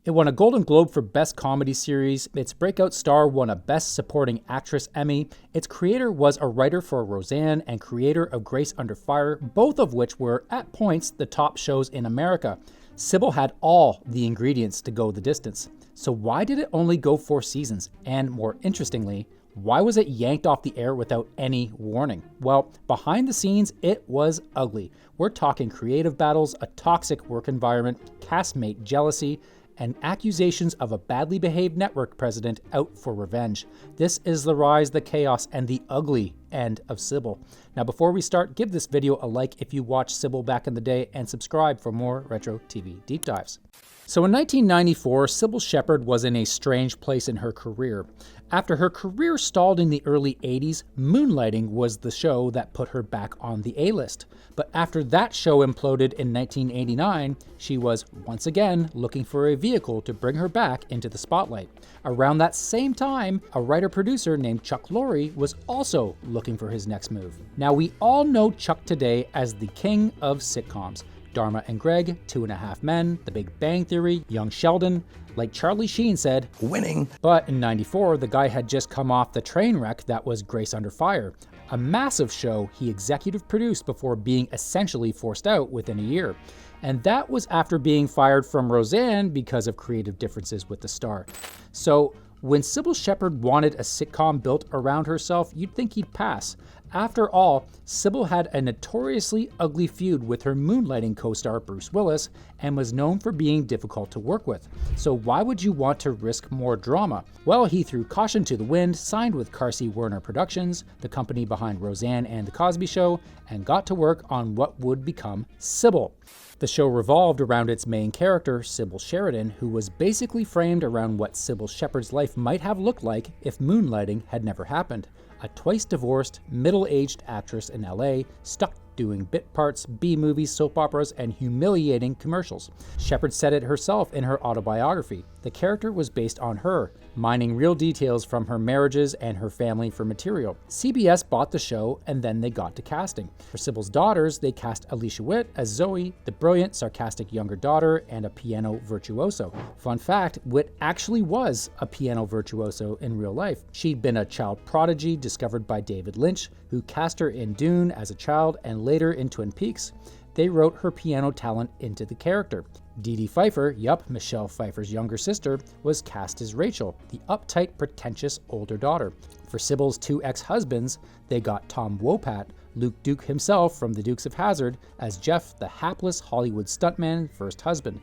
It won a Golden Globe for Best Comedy Series. Its breakout star won a Best Supporting Actress Emmy. Its creator was a writer for Roseanne and creator of Grace Under Fire, both of which were, at points, the top shows in America. Cybill had all the ingredients to go the distance. So why did it only go 4 seasons? And more interestingly, why was it yanked off the air without any warning? Well, behind the scenes, it was ugly. We're talking creative battles, a toxic work environment, castmate jealousy, and accusations of a badly behaved network president out for revenge. This is the rise, the chaos, and the ugly end of Cybill. Now, before we start, give this video a like if you watched Cybill back in the day, and subscribe for more retro TV deep dives. So in 1994, Cybill Shepherd was in a strange place in her career. After her career stalled in the early 80s, Moonlighting was the show that put her back on the A-list. But after that show imploded in 1989, she was once again looking for a vehicle to bring her back into the spotlight. Around that same time, a writer-producer named Chuck Lorre was also looking for his next move. Now, we all know Chuck today as the king of sitcoms. Dharma and Greg, 2.5 Men, The Big Bang Theory, Young Sheldon. Like Charlie Sheen said, winning. But in '94, the guy had just come off the train wreck that was Grace Under Fire, a massive show he executive produced before being essentially forced out within a year. And that was after being fired from Roseanne because of creative differences with the star. So when Cybill Shepherd wanted a sitcom built around herself, you'd think he'd pass. After all, Cybill had a notoriously ugly feud with her Moonlighting co-star Bruce Willis and was known for being difficult to work with. So why would you want to risk more drama? Well, he threw caution to the wind, signed with Carsey Werner Productions, the company behind Roseanne and The Cosby Show, and got to work on what would become Cybill. The show revolved around its main character, Cybill Sheridan, who was basically framed around what Cybill Shepherd's life might have looked like if Moonlighting had never happened. A twice-divorced, middle-aged actress in LA, stuck doing bit parts, B-movies, soap operas, and humiliating commercials. Shepherd said it herself in her autobiography. The character was based on her, mining real details from her marriages and her family for material. CBS bought the show, and then they got to casting. For Cybill's daughters, they cast Alicia Witt as Zoe, the brilliant, sarcastic younger daughter, and a piano virtuoso. Fun fact, Witt actually was a piano virtuoso in real life. She'd been a child prodigy discovered by David Lynch, who cast her in Dune as a child and later in Twin Peaks. They wrote her piano talent into the character. Dee Dee Pfeiffer, Michelle Pfeiffer's younger sister, was cast as Rachel, the uptight, pretentious older daughter. For Cybill's 2 ex-husbands, they got Tom Wopat, Luke Duke himself from The Dukes of Hazzard, as Jeff, the hapless Hollywood stuntman first husband,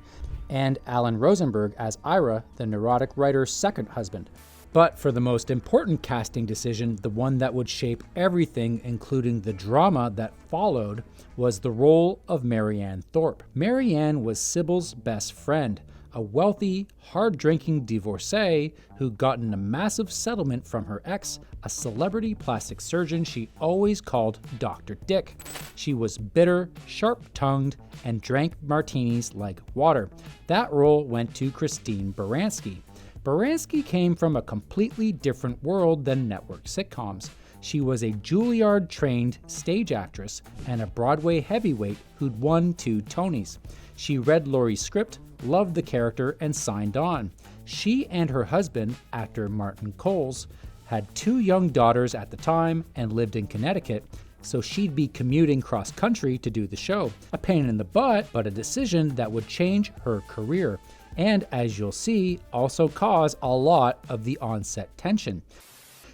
and Alan Rosenberg as Ira, the neurotic writer's second husband. But for the most important casting decision, the one that would shape everything, including the drama that followed, was the role of Maryann Thorpe. Maryann was Cybill's best friend, a wealthy, hard-drinking divorcee who'd gotten a massive settlement from her ex, a celebrity plastic surgeon she always called Dr. Dick. She was bitter, sharp-tongued, and drank martinis like water. That role went to Christine Baranski. Baranski came from a completely different world than network sitcoms. She was a Juilliard-trained stage actress and a Broadway heavyweight who'd won 2 Tonys. She read Lorre's script, loved the character, and signed on. She and her husband, actor Martin Coles, had 2 young daughters at the time and lived in Connecticut, so she'd be commuting cross-country to do the show. A pain in the butt, but a decision that would change her career. And as you'll see, also cause a lot of the on-set tension.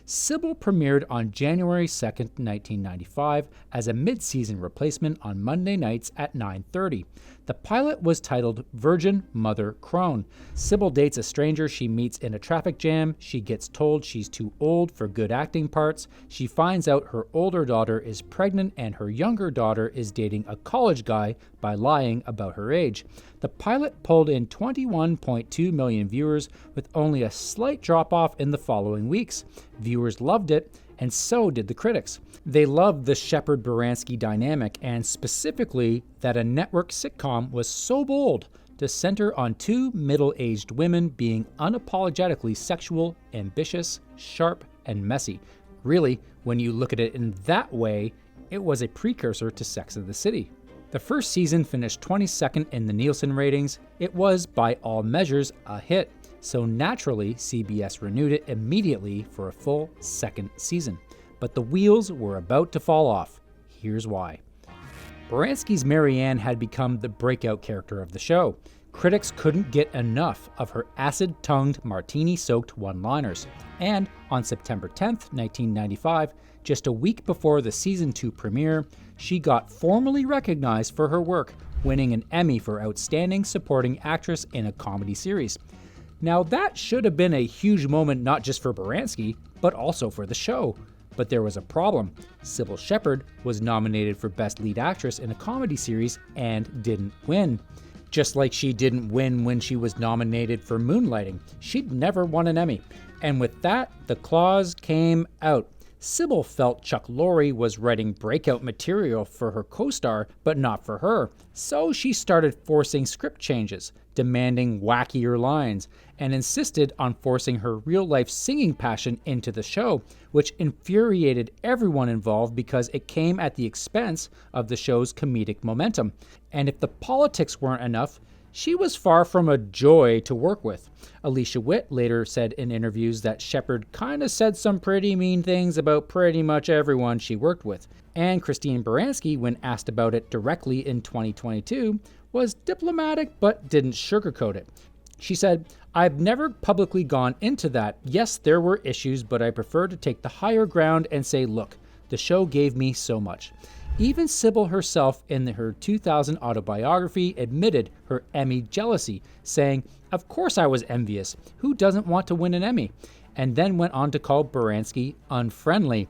Cybill premiered on January 2nd, 1995 as a mid-season replacement on Monday nights at 9:30. The pilot was titled Virgin Mother Crone. Cybill dates a stranger she meets in a traffic jam. She gets told she's too old for good acting parts. She finds out her older daughter is pregnant and her younger daughter is dating a college guy by lying about her age. The pilot pulled in 21.2 million viewers with only a slight drop-off in the following weeks. Viewers loved it, and so did the critics. They loved the Shepherd-Baranski dynamic, and specifically that a network sitcom was so bold to center on 2 middle-aged women being unapologetically sexual, ambitious, sharp, and messy. Really, when you look at it in that way, it was a precursor to Sex and the City. The first season finished 22nd in the Nielsen ratings. It was, by all measures, a hit, so naturally CBS renewed it immediately for a full second season. But the wheels were about to fall off. Here's why. Baranski's Maryann had become the breakout character of the show. Critics couldn't get enough of her acid-tongued, martini-soaked one-liners. And on September 10th, 1995, just a week before the Season 2 premiere, she got formally recognized for her work, winning an Emmy for Outstanding Supporting Actress in a Comedy Series. Now that should have been a huge moment not just for Baranski, but also for the show. But there was a problem. Cybill Shepherd was nominated for Best Lead Actress in a Comedy Series and didn't win. Just like she didn't win when she was nominated for Moonlighting. She'd never won an Emmy. And with that, the clause came out. Cybill felt Chuck Lorre was writing breakout material for her co-star, but not for her. So she started forcing script changes, demanding wackier lines, and insisted on forcing her real-life singing passion into the show, which infuriated everyone involved because it came at the expense of the show's comedic momentum. And if the politics weren't enough, she was far from a joy to work with. Alicia Witt later said in interviews that Shepherd kinda said some pretty mean things about pretty much everyone she worked with. And Christine Baranski, when asked about it directly in 2022, was diplomatic but didn't sugarcoat it. She said, "I've never publicly gone into that. Yes, there were issues, but I prefer to take the higher ground and say, look, the show gave me so much." Even Cybill herself in her 2000 autobiography admitted her Emmy jealousy, saying, "Of course I was envious. Who doesn't want to win an Emmy?" And then went on to call Baranski unfriendly.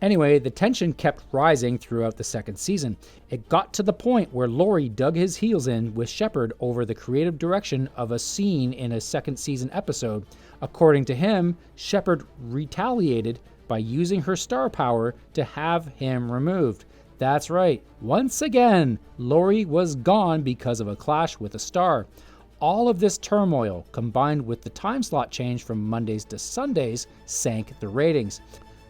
Anyway, the tension kept rising throughout the second season. It got to the point where Lorre dug his heels in with Shepherd over the creative direction of a scene in a second season episode. According to him, Shepherd retaliated by using her star power to have him removed. That's right, once again, Lorre was gone because of a clash with a star. All of this turmoil, combined with the time slot change from Mondays to Sundays, sank the ratings.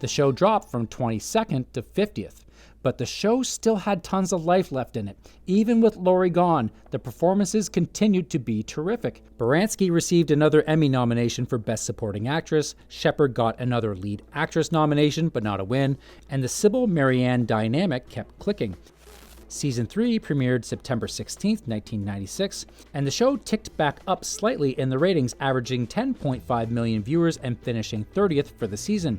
The show dropped from 22nd to 50th. But the show still had tons of life left in it. Even with Lorre gone, the performances continued to be terrific. Baranski received another Emmy nomination for Best Supporting Actress, Shepherd got another Lead Actress nomination, but not a win, and the Cybill-Maryann dynamic kept clicking. Season 3 premiered September 16, 1996, and the show ticked back up slightly in the ratings, averaging 10.5 million viewers and finishing 30th for the season.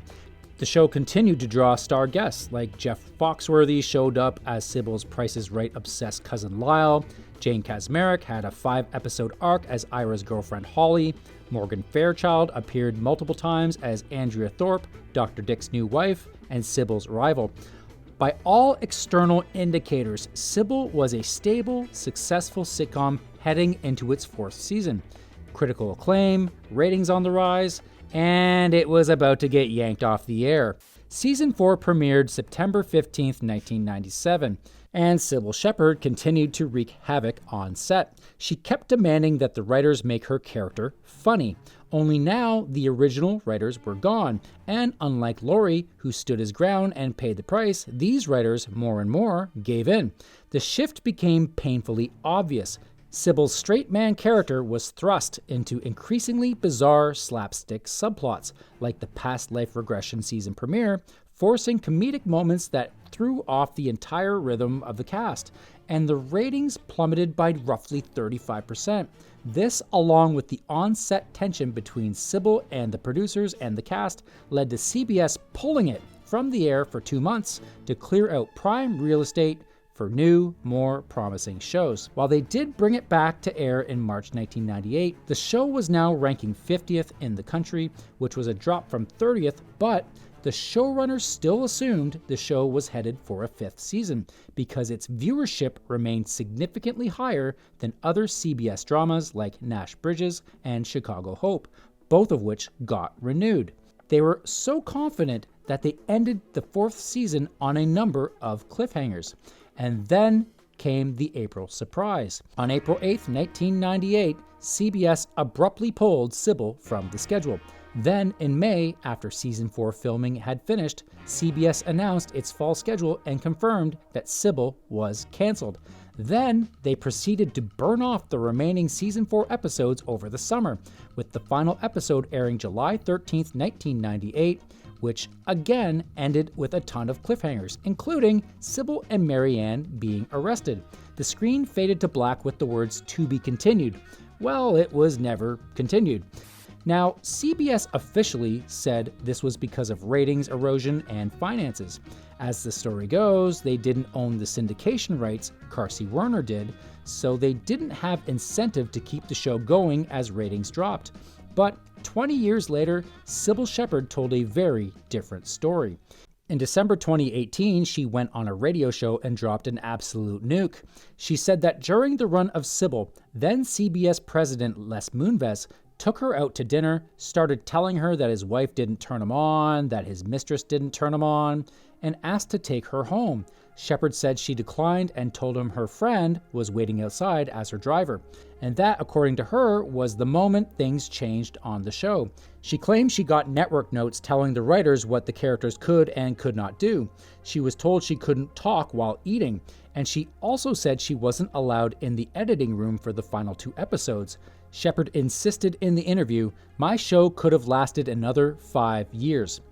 The show continued to draw star guests, like Jeff Foxworthy showed up as Cybill's Price is Right obsessed cousin Lyle. Jane Kaczmarek had a 5-episode arc as Ira's girlfriend Holly. Morgan Fairchild appeared multiple times as Andrea Thorpe, Dr. Dick's new wife, and Cybill's rival. By all external indicators, Cybill was a stable, successful sitcom heading into its 4th season. Critical acclaim, ratings on the rise, and it was about to get yanked off the air. Season 4 premiered September 15, 1997, and Cybill Shepherd continued to wreak havoc on set. She kept demanding that the writers make her character funny, only now the original writers were gone, and unlike Lorre, who stood his ground and paid the price, these writers, more and more, gave in. The shift became painfully obvious. Cybill's straight man character was thrust into increasingly bizarre slapstick subplots, like the past life regression season premiere, forcing comedic moments that threw off the entire rhythm of the cast, and the ratings plummeted by roughly 35%. This, along with the on-set tension between Cybill and the producers and the cast, led to CBS pulling it from the air for 2 months to clear out prime real estate for new, more promising shows. While they did bring it back to air in March 1998, the show was now ranking 50th in the country, which was a drop from 30th, but the showrunners still assumed the show was headed for a 5th season because its viewership remained significantly higher than other CBS dramas like Nash Bridges and Chicago Hope, both of which got renewed. They were so confident that they ended the 4th season on a number of cliffhangers. And then came the April surprise. On April 8, 1998, CBS abruptly pulled Cybill from the schedule. Then, in May, after season 4 filming had finished, CBS announced its fall schedule and confirmed that Cybill was canceled. Then, they proceeded to burn off the remaining season 4 episodes over the summer, with the final episode airing July 13, 1998, which again ended with a ton of cliffhangers, including Cybill and Maryann being arrested. The screen faded to black with the words "to be continued." Well, it was never continued. Now, CBS officially said this was because of ratings erosion and finances. As the story goes, they didn't own the syndication rights, Carsey Werner did, so they didn't have incentive to keep the show going as ratings dropped. But 20 years later, Cybill Shepherd told a very different story. In December 2018, she went on a radio show and dropped an absolute nuke. She said that during the run of Cybill, then CBS president Les Moonves took her out to dinner, started telling her that his wife didn't turn him on, that his mistress didn't turn him on, and asked to take her home. Shepherd said she declined and told him her friend was waiting outside as her driver. And that, according to her, was the moment things changed on the show. She claimed she got network notes telling the writers what the characters could and could not do. She was told she couldn't talk while eating, and she also said she wasn't allowed in the editing room for the final 2 episodes. Shepherd insisted in the interview, "My show could have lasted another 5 years."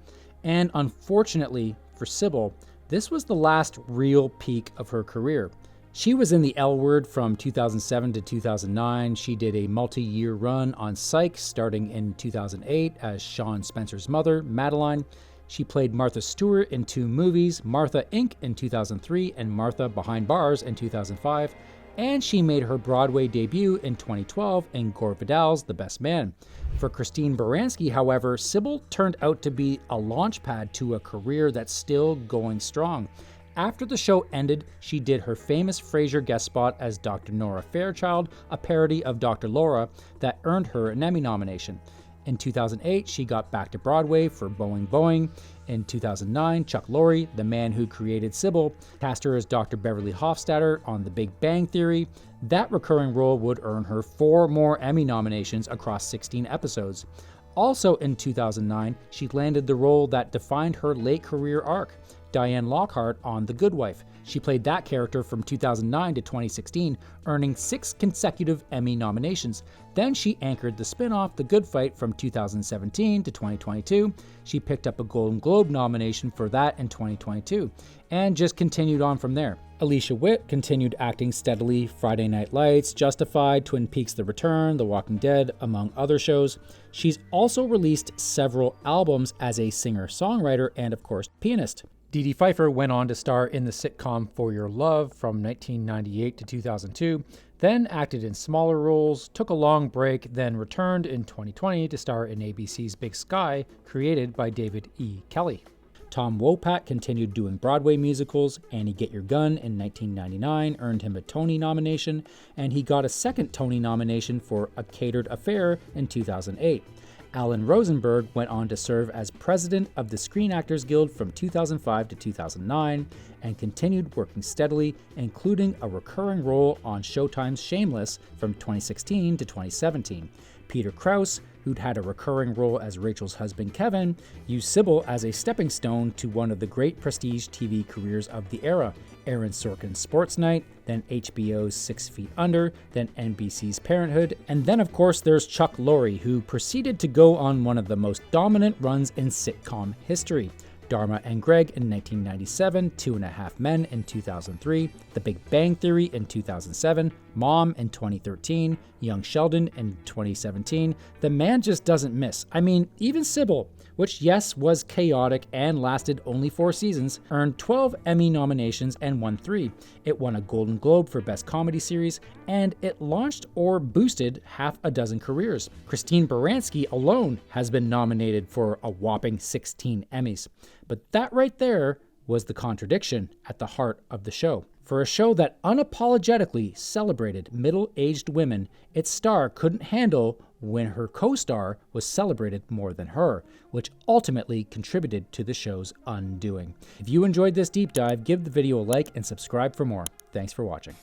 And unfortunately for Cybill, this was the last real peak of her career. She was in the L Word from 2007 to 2009. She did a multi-year run on Psych starting in 2008 as Sean Spencer's mother, Madeline. She played Martha Stewart in 2 movies, Martha Inc. in 2003 and Martha Behind Bars in 2005. And she made her Broadway debut in 2012 in Gore Vidal's The Best Man. For Christine Baranski, however, Cybill turned out to be a launchpad to a career that's still going strong. After the show ended, she did her famous Frasier guest spot as Dr. Nora Fairchild, a parody of Dr. Laura that earned her an Emmy nomination. In 2008, she got back to Broadway for Boing Boing. In 2009, Chuck Lorre, the man who created Cybill, cast her as Dr. Beverly Hofstadter on The Big Bang Theory. That recurring role would earn her 4 more Emmy nominations across 16 episodes. Also in 2009, she landed the role that defined her late career arc, Diane Lockhart on The Good Wife. She played that character from 2009 to 2016, earning 6 consecutive Emmy nominations. Then she anchored the spin-off The Good Fight from 2017 to 2022. She picked up a Golden Globe nomination for that in 2022, and just continued on from there. Alicia Witt continued acting steadily, Friday Night Lights, Justified, Twin Peaks: The Return, The Walking Dead, among other shows. She's also released several albums as a singer-songwriter and, of course, pianist. Dee Dee Pfeiffer went on to star in the sitcom For Your Love from 1998 to 2002, then acted in smaller roles, took a long break, then returned in 2020 to star in ABC's Big Sky, created by David E. Kelley. Tom Wopat continued doing Broadway musicals. Annie Get Your Gun in 1999 earned him a Tony nomination, and he got a second Tony nomination for A Catered Affair in 2008. Alan Rosenberg went on to serve as president of the Screen Actors Guild from 2005 to 2009 and continued working steadily, including a recurring role on Showtime's Shameless from 2016 to 2017. Peter Krause, who'd had a recurring role as Rachel's husband Kevin, used Cybill as a stepping stone to one of the great prestige TV careers of the era, Aaron Sorkin's Sports Night, then HBO's 6 Feet Under, then NBC's Parenthood, and then of course there's Chuck Lorre, who proceeded to go on one of the most dominant runs in sitcom history. Dharma and Greg in 1997, 2.5 Men in 2003, The Big Bang Theory in 2007, Mom in 2013, Young Sheldon in 2017. The man just doesn't miss. I mean, even Cybill, which yes was chaotic and lasted only 4 seasons, earned 12 Emmy nominations and won 3. It won a Golden Globe for Best Comedy Series, and it launched or boosted half a dozen careers. Christine Baranski alone has been nominated for a whopping 16 Emmys. But that right there was the contradiction at the heart of the show. For a show that unapologetically celebrated middle-aged women, its star couldn't handle when her co-star was celebrated more than her, which ultimately contributed to the show's undoing. If you enjoyed this deep dive, give the video a like and subscribe for more. Thanks for watching.